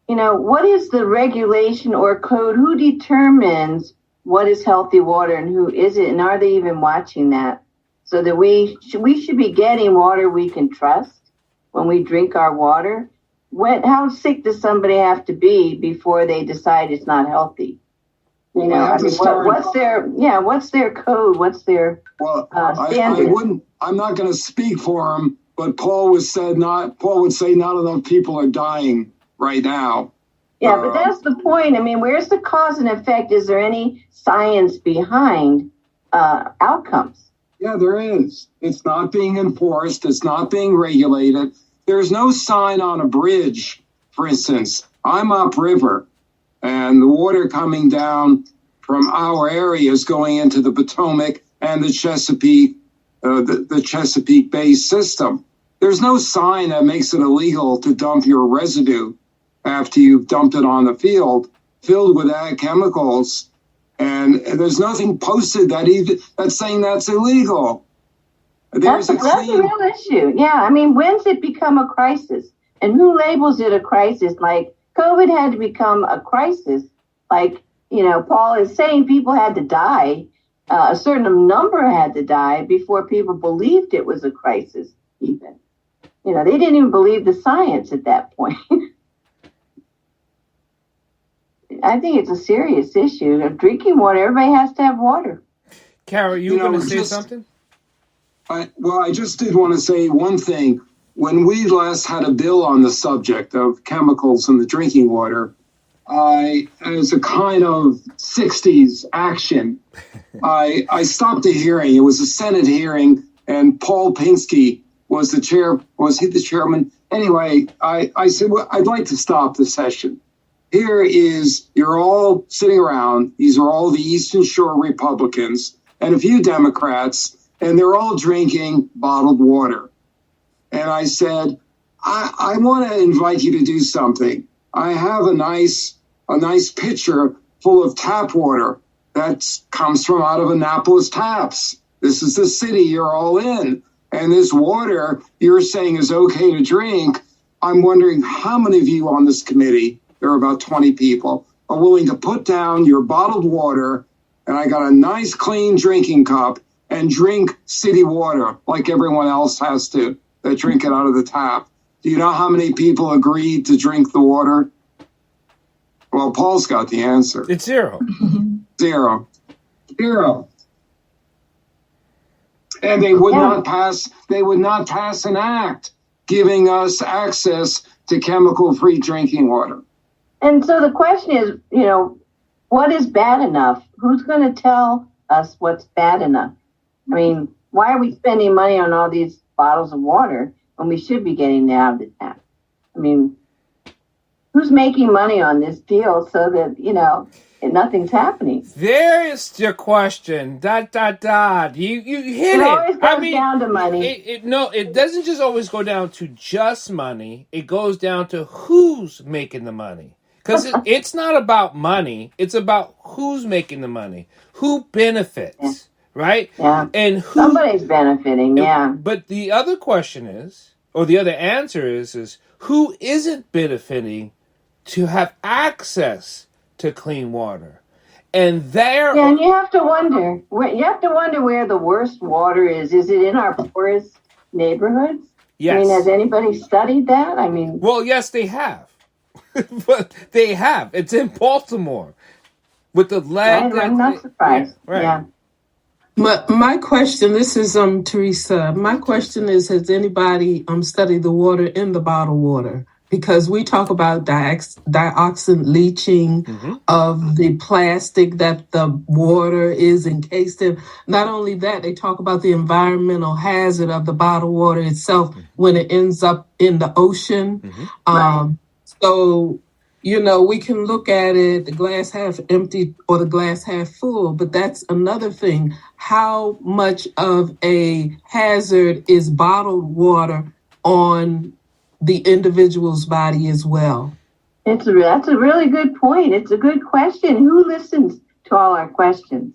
what is the regulation or code? Who determines what is healthy water and who isn't? And are they even watching that? So that we should be getting water we can trust when we drink our water. How sick does somebody have to be before they decide it's not healthy? What's their code? What's their standard? I'm not going to speak for him, but Paul would say not enough people are dying right now. Yeah, but that's the point. I mean, where's the cause and effect? Is there any science behind outcomes? Yeah, there is. It's not being enforced. It's not being regulated. There's no sign on a bridge, for instance. I'm upriver, and the water coming down from our area is going into the Potomac and the Chesapeake, the Chesapeake Bay system. There's no sign that makes it illegal to dump your residue after you've dumped it on the field, filled with ag chemicals. And there's nothing posted that's saying that's illegal. That's a real issue. Yeah, I mean, when's it become a crisis? And who labels it a crisis? Like, COVID had to become a crisis. Like, Paul is saying people had to die. A certain number had to die before people believed it was a crisis, even. They didn't even believe the science at that point. I think it's a serious issue of drinking water. Everybody has to have water. Carol, you going to say something? I just did want to say one thing. When we last had a bill on the subject of chemicals in the drinking water, as a kind of 60s action, I stopped the hearing. It was a Senate hearing, and Paul Pinsky was the chair. Was he the chairman? Anyway, I said, well, I'd like to stop the session. You're all sitting around. These are all the Eastern Shore Republicans and a few Democrats, and they're all drinking bottled water. And I said, I want to invite you to do something. I have a nice pitcher full of tap water that comes from out of Annapolis Taps. This is the city you're all in. And this water you're saying is okay to drink. I'm wondering how many of you on this committee, there are about 20 people, are willing to put down your bottled water, and I got a nice clean drinking cup, and drink city water like everyone else has to that drink it out of the tap. Do you know how many people agreed to drink the water? Well, Paul's got the answer. It's zero. Zero. And they would not pass an act giving us access to chemical-free drinking water. And so the question is, what is bad enough? Who's going to tell us what's bad enough? I mean, why are we spending money on all these bottles of water when we should be getting it out of the tap? I mean, who's making money on this deal so that, nothing's happening? There's your question. ... You hit it. It always goes down to money. It doesn't just always go down to just money. It goes down to who's making the money. Because it's not about money. It's about who's making the money. Who benefits, right? Yeah. And somebody's benefiting, yeah. But the other question is, or the other answer is who isn't benefiting to have access to clean water? And and you have to wonder where the worst water is. Is it in our poorest neighborhoods? Yes. I mean, has anybody studied that? I mean, well, yes, they have. But they have. It's in Baltimore with the lead. I'm not surprised. Yeah. My question, this is Teresa. My question is, has anybody studied the water in the bottled water? Because we talk about dioxin leaching of the plastic that the water is encased in. Not only that, they talk about the environmental hazard of the bottled water itself when it ends up in the ocean. So, we can look at it, the glass half empty or the glass half full, but that's another thing. How much of a hazard is bottled water on the individual's body as well? That's a really good point. It's a good question. Who listens to all our questions?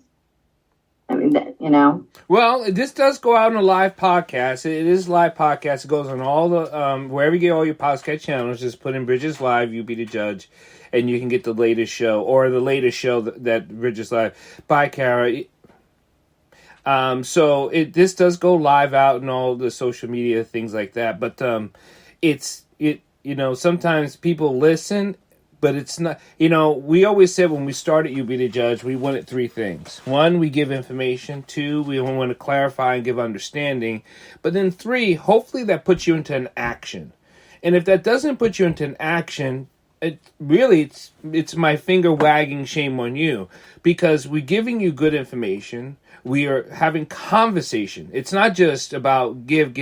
I mean, you know? Well, this does go out on a live podcast. It is a live podcast. It goes on all the, wherever you get all your podcast channels, just put in Bridges Live, You Be the Judge, and you can get the latest show, or the latest show that Bridges Live. Bye, Kara. So this does go live out in all the social media, things like that. But sometimes people listen, but it's not, we always said when we started You Be the Judge, we wanted three things. One, we give information. Two, we want to clarify and give understanding. But then three, hopefully that puts you into an action. And if that doesn't put you into an action, it's my finger wagging shame on you, because we're giving you good information. We are having conversation. It's not just about give,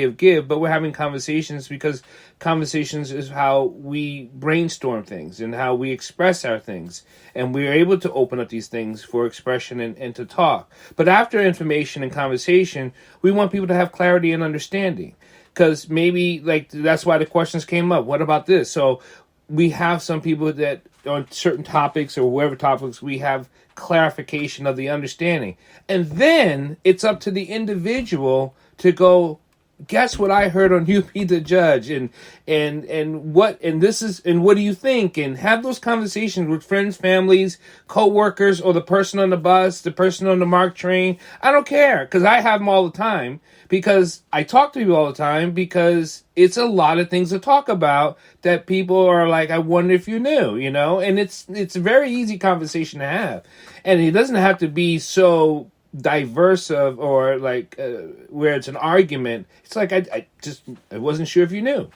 but we're having conversations, because conversations is how we brainstorm things and how we express our things. And we're able to open up these things for expression and to talk. But after information and conversation, we want people to have clarity and understanding. Because maybe, that's why the questions came up. What about this? So we have some people that on certain topics or whatever topics, we have clarification of the understanding. And then it's up to the individual to go, guess what I heard on You Be the Judge, and what do you think? And have those conversations with friends, families, co-workers, or the person on the bus, the person on the MARC train. I don't care, because I have them all the time, because I talk to people all the time, because it's a lot of things to talk about that people are like, I wonder if you knew, and it's a very easy conversation to have. And it doesn't have to be so diverse or where it's an argument. It's like, I wasn't sure if you knew.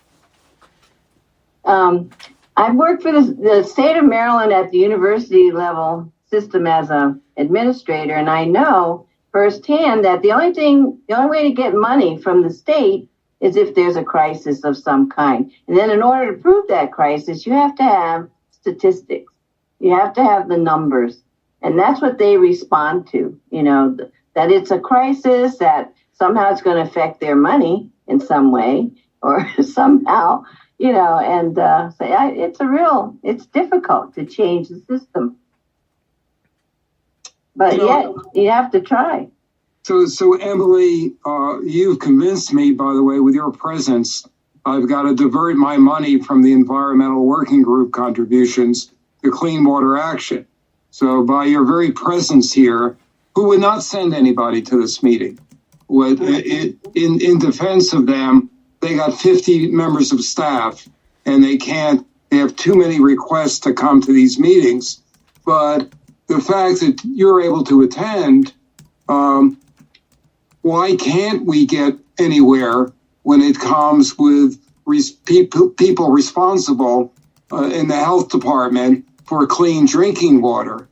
I've worked for the state of Maryland at the university level system as a administrator, and I know firsthand that the only way to get money from the state is if there's a crisis of some kind. And then in order to prove that crisis, you have to have statistics. You have to have the numbers. And that's what they respond to, that it's a crisis, that somehow it's going to affect their money in some way or somehow, it's difficult to change the system. But yet you have to try. So Emily, you've convinced me, by the way, with your presence, I've got to divert my money from the Environmental Working Group contributions to Clean Water Action. So by your very presence here, who would not send anybody to this meeting? In defense of them, they got 50 members of staff, and they have too many requests to come to these meetings. But the fact that you're able to attend, why can't we get anywhere when it comes with people responsible in the health department for clean drinking water?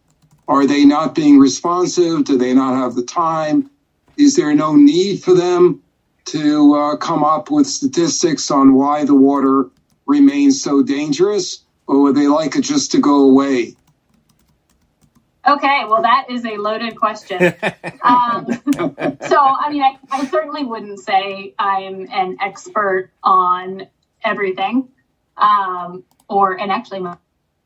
Are they not being responsive? Do they not have the time? Is there no need for them to come up with statistics on why the water remains so dangerous? Or would they like it just to go away? Okay, well, that is a loaded question. I certainly wouldn't say I'm an expert on everything.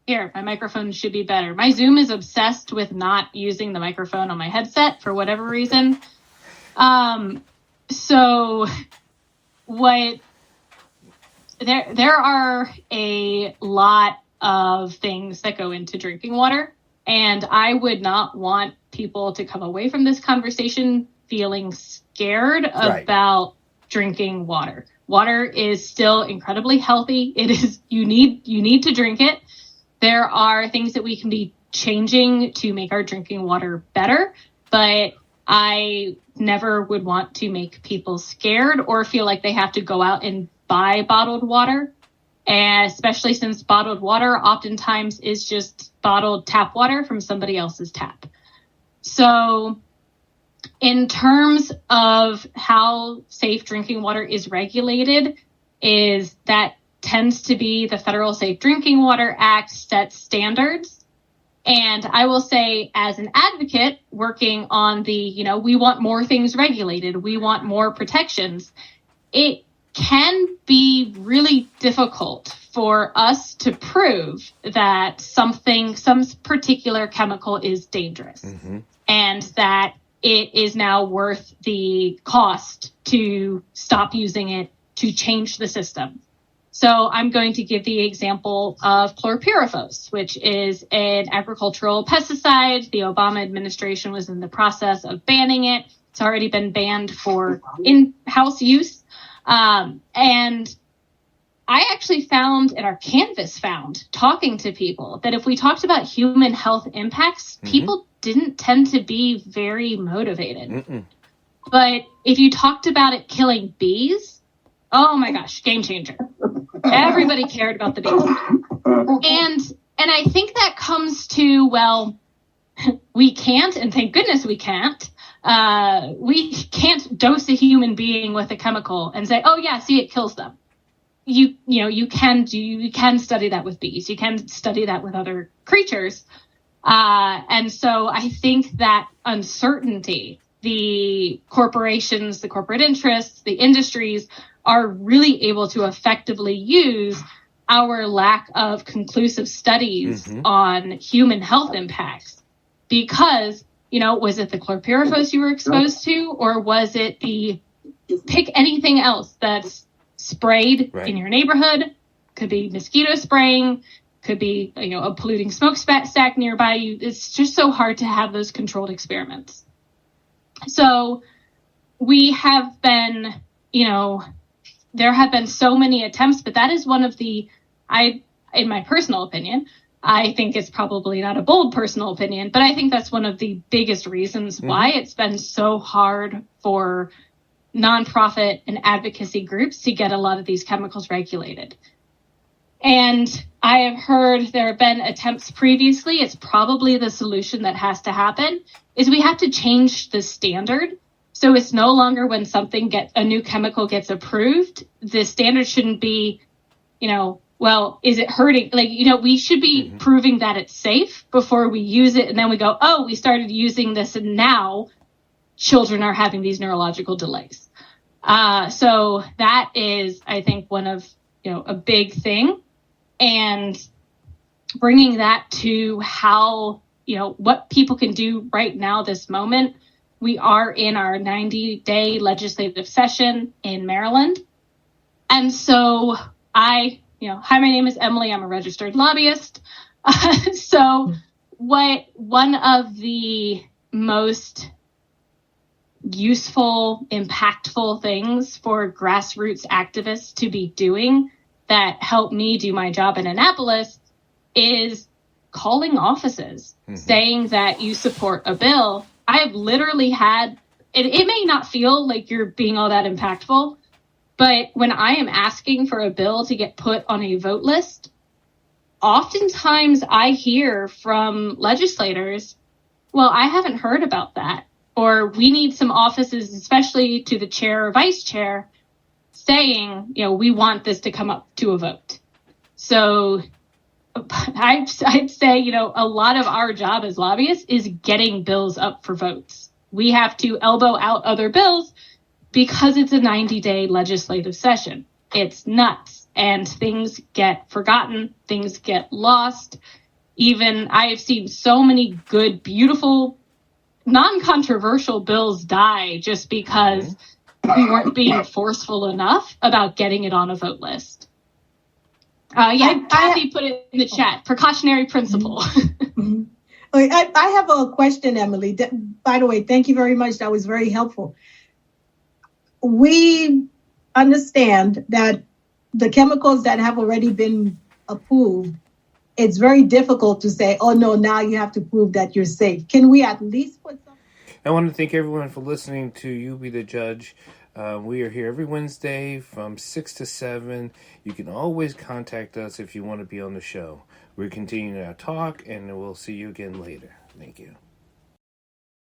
Here, my microphone should be better. My Zoom is obsessed with not using the microphone on my headset for whatever reason. There are a lot of things that go into drinking water, and I would not want people to come away from this conversation feeling scared about drinking water. Water is still incredibly healthy. It is, you need to drink it. There are things that we can be changing to make our drinking water better, but I never would want to make people scared or feel like they have to go out and buy bottled water. And especially since bottled water oftentimes is just bottled tap water from somebody else's tap. So in terms of how safe drinking water is regulated, is that tends to be the Federal Safe Drinking Water Act sets standards. And I will say, as an advocate working on we want more things regulated, we want more protections, it can be really difficult for us to prove that some particular chemical is dangerous. Mm-hmm. And that it is now worth the cost to stop using it to change the system. So I'm going to give the example of chlorpyrifos, which is an agricultural pesticide. The Obama administration was in the process of banning it. It's already been banned for in-house use. And I actually found, and our Canvas found, talking to people, that if we talked about human health impacts, people didn't tend to be very motivated. But if you talked about it killing bees, oh my gosh, game changer. Everybody cared about the bees. And I think that comes to, well, we can't, and thank goodness we can't dose a human being with a chemical and say, oh yeah, see, it kills them. You can study that with bees. You can study that with other creatures. And so I think that uncertainty, the corporations, the corporate interests, the industries are really able to effectively use our lack of conclusive studies on human health impacts. Because, was it the chlorpyrifos you were exposed to, or was it pick anything else that's sprayed in your neighborhood? Could be mosquito spraying, could be, a polluting smokestack nearby you. It's just so hard to have those controlled experiments. So we have been, there have been so many attempts, but that is one of in my personal opinion, I think it's probably not a bold personal opinion, but I think that's one of the biggest reasons why it's been so hard for nonprofit and advocacy groups to get a lot of these chemicals regulated. And I have heard there have been attempts previously. It's probably the solution that has to happen is we have to change the standard. So it's no longer when a new chemical gets approved, the standard shouldn't be, well, is it hurting? We should be proving that it's safe before we use it. And then we go, oh, we started using this and now children are having these neurological delays. So that is, I think, one of, a big thing. And bringing that to how, what people can do right now, this moment. We are in our 90-day legislative session in Maryland. And so hi, my name is Emily. I'm a registered lobbyist. So one of the most useful, impactful things for grassroots activists to be doing that help me do my job in Annapolis is calling offices, saying that you support a bill. I have literally had, it may not feel like you're being all that impactful, but when I am asking for a bill to get put on a vote list, oftentimes I hear from legislators, well, I haven't heard about that. Or we need some offices, especially to the chair or vice chair, saying, we want this to come up to a vote. So I'd say, a lot of our job as lobbyists is getting bills up for votes. We have to elbow out other bills because it's a 90-day legislative session. It's nuts, and things get forgotten, things get lost. Even I have seen so many good, beautiful, non-controversial bills die just because we weren't being forceful enough about getting it on a vote list. Kathy put it in the chat, precautionary principle. I have a question, Emily. By the way, thank you very much. That was very helpful. We understand that the chemicals that have already been approved, it's very difficult to say, oh, no, now you have to prove that you're safe. Can we at least put some... I want to thank everyone for listening to You Be the Judge. We are here every Wednesday from 6 to 7. You can always contact us if you want to be on the show. We're continuing our talk, and we'll see you again later. Thank you.